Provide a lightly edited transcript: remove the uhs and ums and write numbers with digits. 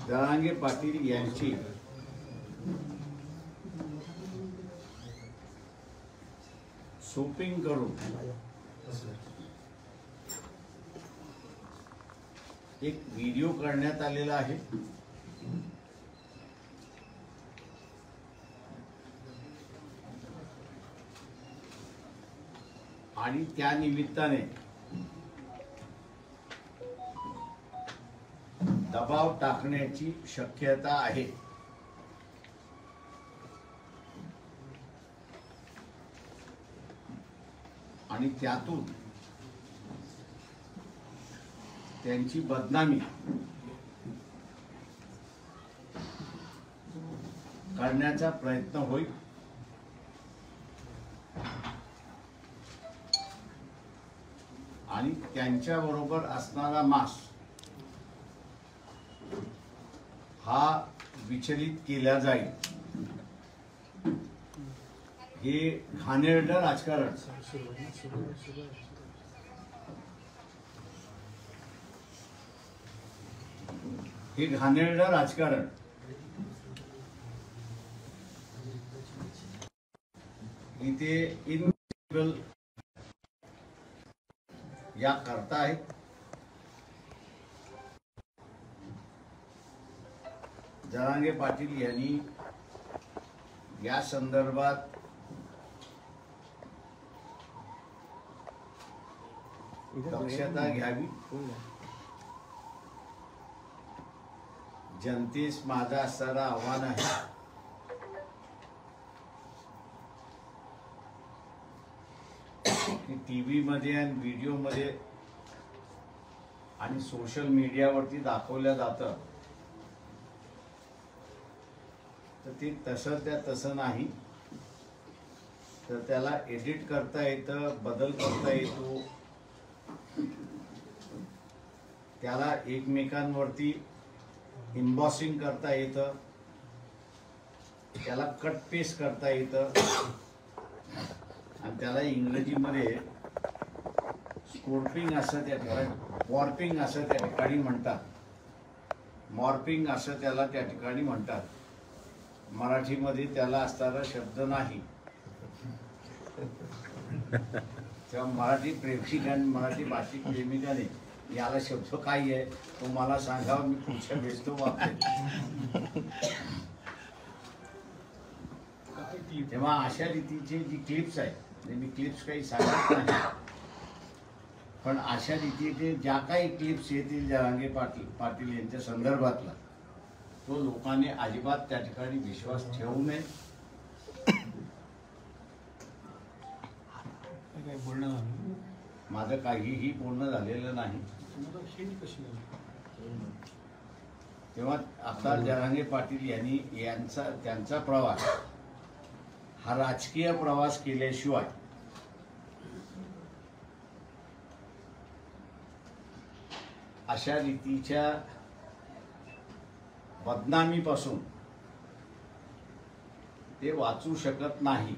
जरांगे पाटील यांची शूटिंग करून एक व्हिडिओ करण्यात आलेला आहे। आणि त्या निमित्ताने दबाव टाकण्याची शक्यता आहे। आणि त्यातून त्यांची बदनामी करण्याचा प्रयत्न होईल। आणि त्यांच्याबरोबर असणारा मास हा विचलित केला जाईल। हे घाणेरडं राजकारण इथे इनविजिबल या करता आहे। जरांगे पाटील यांनी या संदर्भात दक्षता घ्यावी। जनतेस माझं असणारं आव्हान आहे की टीव्ही मध्ये आणि व्हिडिओ मध्ये आणि सोशल मीडियावरती दाखवल्या जातं तर ते तसं नाही, तर त्याला एडिट करता येतं, बदल करता येतो, त्याला एकमेकांवरती इम्बॉसिंग करता येतं, त्याला कट पेस्ट करता येतं आणि त्याला इंग्रजीमध्ये स्कोर्पिंग असं त्या ठिकाणी, वॉर्पिंग असं त्या ठिकाणी म्हणतात, मॉर्पिंग असं त्याला त्या ठिकाणी म्हणतात। मराठीमध्ये त्याला असणारा शब्द नाही, तेव्हा मराठी प्रेक्षकांनी, मराठी भाषिक प्रेमिकाने याला शब्द काय आहे तो मला सांगावा, मी पुढच्या वेळेस तो वापरेन। तेव्हा अशा रीतीचे जी क्लिप्स आहेत, मी क्लिप्स काही सांगत नाही, पण अशा रीतीचे ज्या काही क्लिप्स येतील जरांगे पाटील यांच्या संदर्भातला, तो लोकांनी अजिबात त्या ठिकाणी विश्वास ठेवू नये। माझं काहीही पूर्ण झालेलं नाही। तेव्हा आता जरांगे पाटील यांनी त्यांचा प्रवास हा राजकीय प्रवास केल्याशिवाय अशा रीतीच्या बदनामीपासून ते वाचू शकत नाही।